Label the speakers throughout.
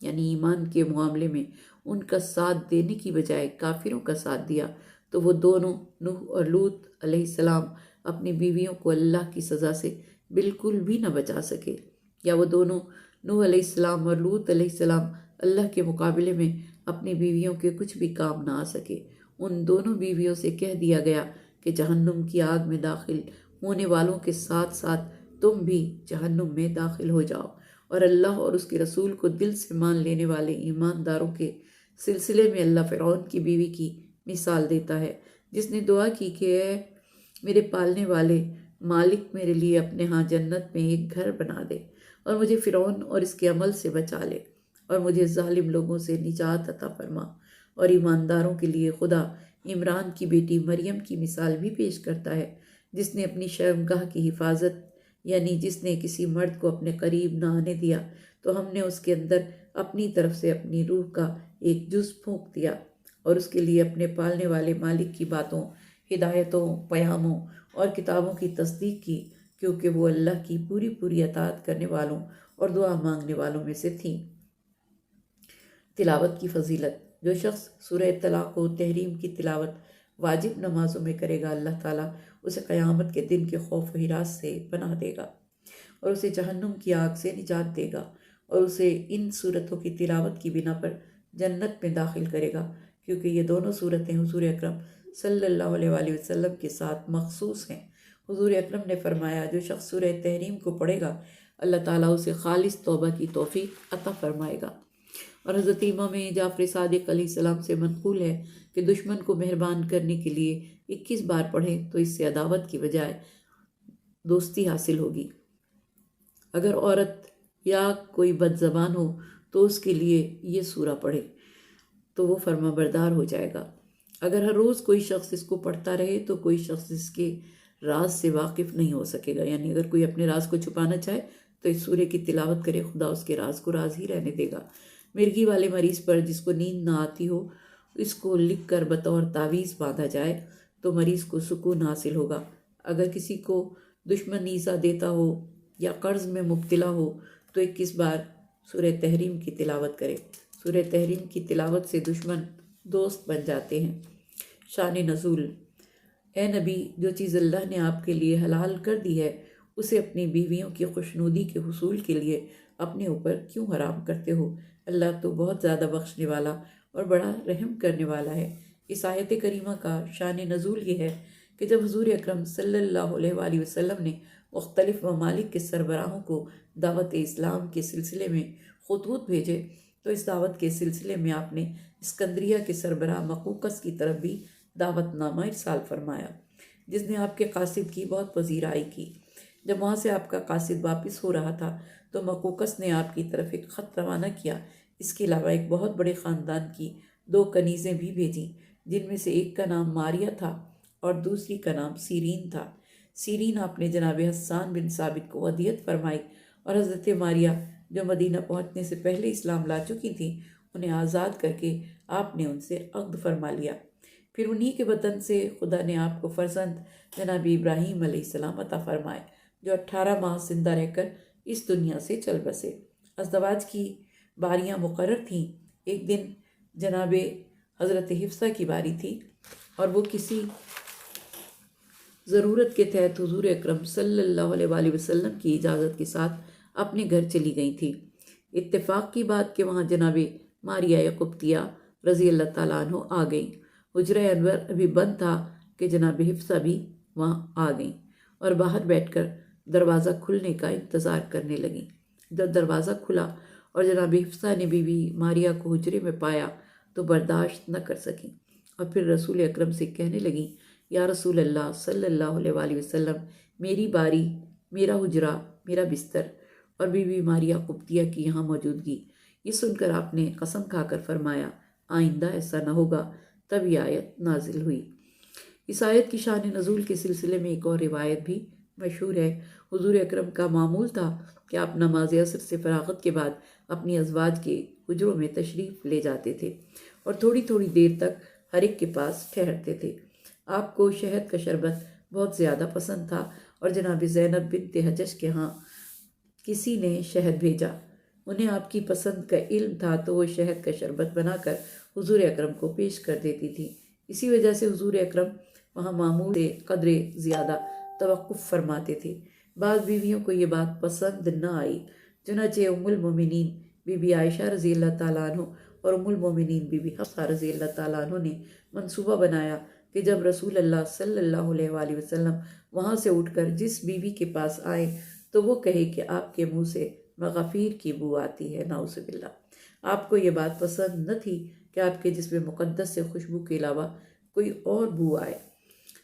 Speaker 1: یعنی ایمان کے معاملے میں ان کا ساتھ دینے کی بجائے کافروں کا ساتھ دیا تو وہ دونوں نوح اور لوط علیہ السلام اپنی بیویوں کو اللہ کی سزا سے بالکل بھی نہ بچا سکے، یا وہ دونوں نوح علیہ السلام اور لوط علیہ السلام اللہ کے مقابلے میں اپنی بیویوں کے کچھ بھی کام نہ آ سکے۔ ان دونوں بیویوں سے کہہ دیا گیا کہ جہنم کی آگ میں داخل ہونے والوں کے ساتھ ساتھ تم بھی جہنم میں داخل ہو جاؤ، اور اللہ اور اس کے رسول کو دل سے مان لینے والے ایمانداروں کے سلسلے میں اللہ فرعون کی بیوی کی مثال دیتا ہے، جس نے دعا کی کہ اے میرے پالنے والے مالک، میرے لیے اپنے ہاں جنت میں ایک گھر بنا دے اور مجھے فرعون اور اس کے عمل سے بچا لے اور مجھے ظالم لوگوں سے نجات عطا فرما۔ اور ایمانداروں کے لیے خدا عمران کی بیٹی مریم کی مثال بھی پیش کرتا ہے، جس نے اپنی شرمگاہ کی حفاظت، یعنی جس نے کسی مرد کو اپنے قریب نہ آنے دیا تو ہم نے اس کے اندر اپنی طرف سے اپنی روح کا ایک جز پھونک دیا، اور اس کے لیے اپنے پالنے والے مالک کی باتوں، ہدایتوں، پیاموں اور کتابوں کی تصدیق کی، کیونکہ وہ اللہ کی پوری پوری اطاعت کرنے والوں اور دعا مانگنے والوں میں سے تھیں۔ تلاوت کی فضیلت۔ جو شخص سورہ طلاق و تحریم کی تلاوت واجب نمازوں میں کرے گا، اللہ تعالیٰ اسے قیامت کے دن کے خوف و ہراس سے پناہ دے گا اور اسے جہنم کی آگ سے نجات دے گا، اور اسے ان صورتوں کی تلاوت کی بنا پر جنت میں داخل کرے گا، کیونکہ یہ دونوں صورتیں حضور اکرم صلی اللہ علیہ وآلہ وسلم کے ساتھ مخصوص ہیں۔ حضور اکرم نے فرمایا، جو شخص سورہ تحریم کو پڑھے گا اللہ تعالیٰ اسے خالص توبہ کی توفیق عطا فرمائے گا۔ اور حضرت امام جعفر صادق علیہ السلام سے منقول ہے کہ دشمن کو مہربان کرنے کے لیے 21 بار پڑھیں تو اس سے عداوت کی بجائے دوستی حاصل ہوگی۔ اگر عورت یا کوئی بد زبان ہو تو اس کے لیے یہ سورہ پڑھے تو وہ فرما بردار ہو جائے گا۔ اگر ہر روز کوئی شخص اس کو پڑھتا رہے تو کوئی شخص اس کے راز سے واقف نہیں ہو سکے گا، یعنی اگر کوئی اپنے راز کو چھپانا چاہے تو اس سورے کی تلاوت کرے، خدا اس کے راز کو راز ہی رہنے دے گا۔ مرگی والے مریض پر جس کو نیند نہ آتی ہو، اس کو لکھ کر بطور تعویذ باندھا جائے تو مریض کو سکون حاصل ہوگا۔ اگر کسی کو دشمن ایذا دیتا ہو یا قرض میں مبتلا ہو تو 21 بار سورہ تحریم کی تلاوت کرے۔ سورہ تحریم کی تلاوت سے دشمن دوست بن جاتے ہیں۔ شان نزول۔ اے نبی، جو چیز اللہ نے آپ کے لیے حلال کر دی ہے اسے اپنی بیویوں کی خوشنودی کے حصول کے لیے اپنے اوپر کیوں حرام کرتے ہو؟ اللہ تو بہت زیادہ بخشنے والا اور بڑا رحم کرنے والا ہے۔ اس آیت کریمہ کا شان نزول یہ ہے کہ جب حضور اکرم صلی اللہ علیہ وآلہ وسلم نے مختلف ممالک کے سربراہوں کو دعوت اسلام کے سلسلے میں خطوط بھیجے تو اس دعوت کے سلسلے میں آپ نے اسکندریہ کے سربراہ مقوقس کی طرف بھی دعوت نامہ ارسال فرمایا، جس نے آپ کے قاصد کی بہت پذیرائی کی۔ جب وہاں سے آپ کا قاصد واپس ہو رہا تھا تو مقوقس نے آپ کی طرف ایک خط روانہ کیا۔ اس کے علاوہ ایک بہت بڑے خاندان کی 2 کنیزیں بھی بھیجیں، جن میں سے ایک کا نام ماریہ تھا اور دوسری کا نام سیرین تھا۔ سیرین آپ نے جناب حسان بن ثابت کو ہدیت فرمائی، اور حضرت ماریہ جو مدینہ پہنچنے سے پہلے اسلام لا چکی تھیں انہیں آزاد کر کے آپ نے ان سے عقد فرما لیا۔ پھر انہی کے وطن سے خدا نے آپ کو فرزند جناب ابراہیم علیہ السلام عطا فرمائے، جو 18 ماہ زندہ رہ کر اس دنیا سے چل بسے۔ ازدواج کی باریاں مقرر تھیں۔ ایک دن جناب حضرت حفصہ کی باری تھی اور وہ کسی ضرورت کے تحت حضور اکرم صلی اللہ علیہ وآلہ وسلم کی اجازت کے ساتھ اپنے گھر چلی گئی تھی۔ اتفاق کی بات کہ وہاں جناب ماریہ قبطیہ رضی اللہ تعالیٰ عنہ آ گئیں۔ حجرہ انور ابھی بند تھا کہ جناب حفصہ بھی وہاں آ گئیں اور باہر بیٹھ کر دروازہ کھلنے کا انتظار کرنے لگیں۔ جب دروازہ کھلا اور جناب حفصہ نے بی بی ماریہ کو حجرے میں پایا تو برداشت نہ کر سکیں اور پھر رسول اکرم سے کہنے لگیں، یا رسول اللہ صلی اللہ علیہ وآلہ وسلم، میری باری، میرا حجرہ، میرا بستر اور بی بی ماریہ قبطیہ کی یہاں موجودگی۔ یہ سن کر آپ نے قسم کھا کر فرمایا، آئندہ ایسا نہ ہوگا۔ تب یہ آیت نازل ہوئی۔ اس آیت کی شان نزول کے سلسلے میں ایک اور روایت بھی مشہور ہے۔ حضور اکرم کا معمول تھا کہ آپ نماز عصر سے فراغت کے بعد اپنی ازواج کے حجروں میں تشریف لے جاتے تھے اور تھوڑی تھوڑی دیر تک ہر ایک کے پاس ٹھہرتے تھے۔ آپ کو شہد کا شربت بہت زیادہ پسند تھا اور جناب زینب بنت حجش کے ہاں کسی نے شہد بھیجا۔ انہیں آپ کی پسند کا علم تھا تو وہ شہد کا شربت بنا کر حضور اکرم کو پیش کر دیتی تھی۔ اسی وجہ سے حضور اکرم وہاں معمول سے قدرے زیادہ توقف فرماتے تھے۔ بعض بیویوں کو یہ بات پسند نہ آئی، چنانچہ ام المومنین بی بی عائشہ رضی اللہ تعالیٰ عنہ اور ام المومنین بی بی حفصہ رضی اللہ تعالیٰ عنہ نے منصوبہ بنایا کہ جب رسول اللہ صلی اللہ علیہ وآلہ وسلم وہاں سے اٹھ کر جس بیوی کے پاس آئے تو وہ کہے کہ آپ کے منہ سے مغافیر کی بو آتی ہے، نعوذ باللہ۔ آپ کو یہ بات پسند نہ تھی کہ آپ کے جسم مقدس سے خوشبو کے علاوہ کوئی اور بو آئے۔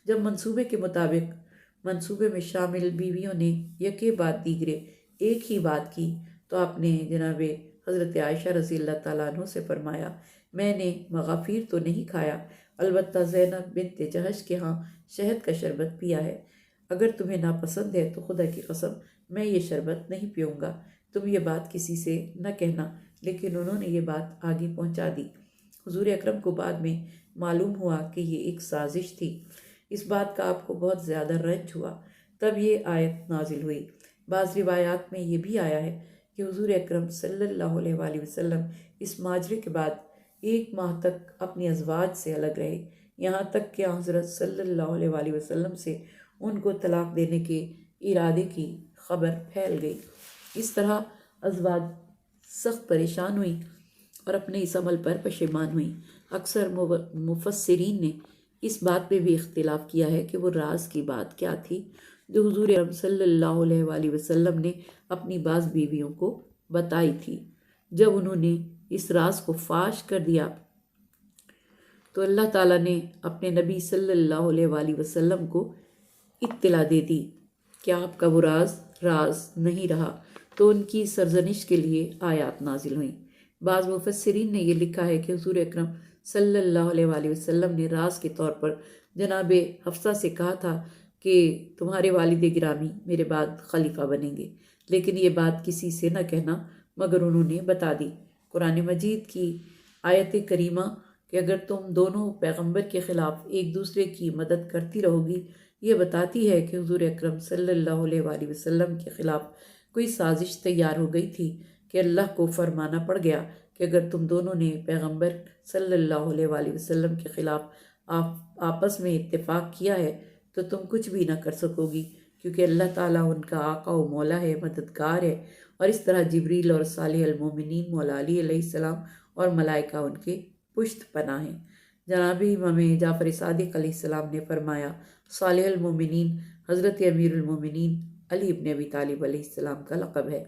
Speaker 1: جب منصوبے کے مطابق منصوبے میں شامل بیویوں نے یکے بعد دیگرے ایک ہی بات کی تو آپ نے جناب حضرت عائشہ رضی اللہ تعالیٰ عنہ سے فرمایا، میں نے مغافیر تو نہیں کھایا، البتہ زینب بنت جہش کے ہاں شہد کا شربت پیا ہے۔ اگر تمہیں ناپسند ہے تو خدا کی قسم میں یہ شربت نہیں پیوں گا، تم یہ بات کسی سے نہ کہنا۔ لیکن انہوں نے یہ بات آگے پہنچا دی۔ حضور اکرم کو بعد میں معلوم ہوا کہ یہ ایک سازش تھی۔ اس بات کا آپ کو بہت زیادہ رنج ہوا، تب یہ آیت نازل ہوئی۔ بعض روایات میں یہ بھی آیا ہے کہ حضور اکرم صلی اللہ علیہ وآلہ وسلم اس ماجرے کے بعد 1 ماہ تک اپنی ازواج سے الگ رہے، یہاں تک کہ حضرت صلی اللہ علیہ وآلہ وسلم سے ان کو طلاق دینے کے ارادے کی خبر پھیل گئی۔ اس طرح ازواج سخت پریشان ہوئیں اور اپنے اس عمل پر پشیمان ہوئیں۔ اکثر مفسرین نے اس بات پہ بھی اختلاف کیا ہے کہ وہ راز کی بات کیا تھی جو حضور اکرم صلی اللہ علیہ وآلہ وسلم نے اپنی بعض بیویوں کو بتائی تھی۔ جب انہوں نے اس راز کو فاش کر دیا تو اللہ تعالیٰ نے اپنے نبی صلی اللہ علیہ وآلہ وسلم کو اطلاع دے دی کہ آپ کا وہ راز نہیں رہا، تو ان کی سرزنش کے لیے آیات نازل ہوئیں۔ بعض مفسرین نے یہ لکھا ہے کہ حضور اکرم صلی اللہ علیہ وآلہ وسلم نے راز کے طور پر جناب حفصہ سے کہا تھا کہ تمہارے والد گرامی میرے بعد خلیفہ بنیں گے، لیکن یہ بات کسی سے نہ کہنا، مگر انہوں نے بتا دی۔ قرآن مجید کی آیت کریمہ کہ اگر تم دونوں پیغمبر کے خلاف ایک دوسرے کی مدد کرتی رہو گی، یہ بتاتی ہے کہ حضور اکرم صلی اللہ علیہ وآلہ وسلم کے خلاف کوئی سازش تیار ہو گئی تھی کہ اللہ کو فرمانا پڑ گیا کہ اگر تم دونوں نے پیغمبر صلی اللہ علیہ وآلہ وسلم کے خلاف آپس میں اتفاق کیا ہے تو تم کچھ بھی نہ کر سکو گی، کیونکہ اللہ تعالیٰ ان کا آقا و مولا ہے، مددگار ہے۔ اور اس طرح جبریل اور صالح المومنین مولا علی علیہ السلام اور ملائکہ ان کے پشت پناہ ہیں۔ جناب امام جعفر صادق علیہ السلام نے فرمایا، صالح المومنین حضرت امیر المومنین علی ابن ابی طالب علیہ السلام کا لقب ہے۔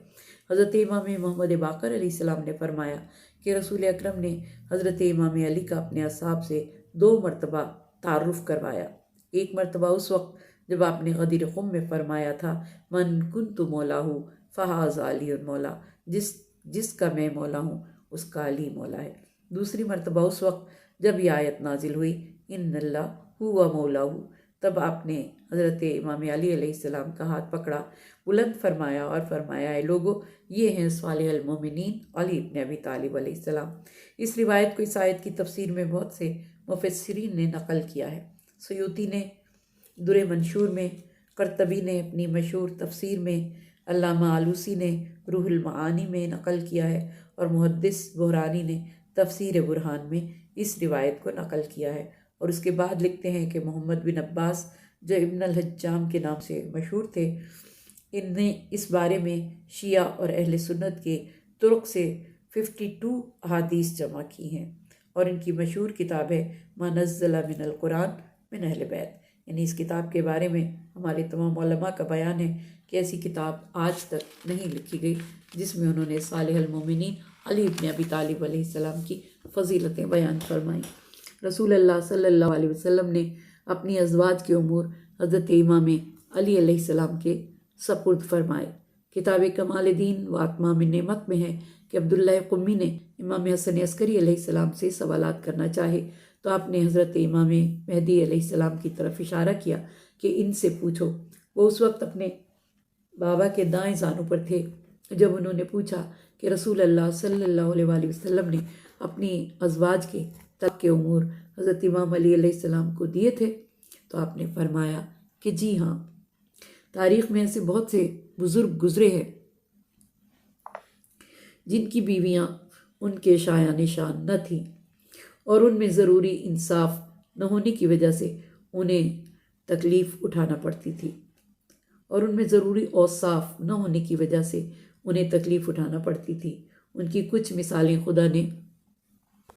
Speaker 1: حضرت امام محمد باقر علیہ السلام نے فرمایا کہ رسول اکرم نے حضرت امام علی کا اپنے اصحاب سے 2 مرتبہ تعارف کروایا۔ ایک مرتبہ اس وقت جب آپ نے غدیر خم میں فرمایا تھا، من کنت مولا ہوں فہذا علی مولا، جس کا میں مولا ہوں اس کا علی مولا ہے۔ دوسری مرتبہ اس وقت جب یہ آیت نازل ہوئی، ان اللہ ہوا مولا ہوں، تب آپ نے حضرت امام علی علیہ السلام کا ہاتھ پکڑا، بلند فرمایا اور فرمایا، اے لوگو، یہ ہیں صالح المومنین علی ابن ابی طالب علیہ السلام۔ اس روایت کو اس آیت کی تفسیر میں بہت سے مفسرین نے نقل کیا ہے۔ سیوطی نے در منشور میں، قرطبی نے اپنی مشہور تفسیر میں، علامہ آلوسی نے روح المعانی میں نقل کیا ہے، اور محدث بحرانی نے تفسیر برہان میں اس روایت کو نقل کیا ہے۔ اور اس کے بعد لکھتے ہیں کہ محمد بن عباس جو ابن الحجام کے نام سے مشہور تھے، ان نے اس بارے میں شیعہ اور اہل سنت کے طرق سے 52 احادیث جمع کی ہیں، اور ان کی مشہور کتاب ہے ما نزل من القرآن من اہل بیت۔ یعنی اس کتاب کے بارے میں ہمارے تمام علماء کا بیان ہے کہ ایسی کتاب آج تک نہیں لکھی گئی جس میں انہوں نے صالح المومنین علی ابن ابی طالب علیہ السلام کی فضیلتیں بیان فرمائیں۔ رسول اللہ صلی اللہ علیہ وسلم نے اپنی ازواج کے امور حضرت امام علی علیہ السلام کے سپرد فرمائے۔ کتاب کمال دین و اتمام نعمت میں ہے کہ عبداللہ قمی نے امام حسن عسکری علیہ السلام سے سوالات کرنا چاہے تو آپ نے حضرت امام مہدی علیہ السلام کی طرف اشارہ کیا کہ ان سے پوچھو۔ وہ اس وقت اپنے بابا کے دائیں زانوں پر تھے جب انہوں نے پوچھا کہ رسول اللہ صلی اللہ علیہ وآلہ وسلم نے اپنی ازواج کے طلاق کے امور حضرت امام علی علیہ السلام کو دیے تھے، تو آپ نے فرمایا کہ جی ہاں۔ تاریخ میں ایسے بہت سے بزرگ گزرے ہیں
Speaker 2: جن کی بیویاں ان کے شایان شان نہ تھیں اور ان میں ضروری انصاف نہ ہونے کی وجہ سے انہیں تکلیف اٹھانا پڑتی تھی ان کی کچھ مثالیں خدا نے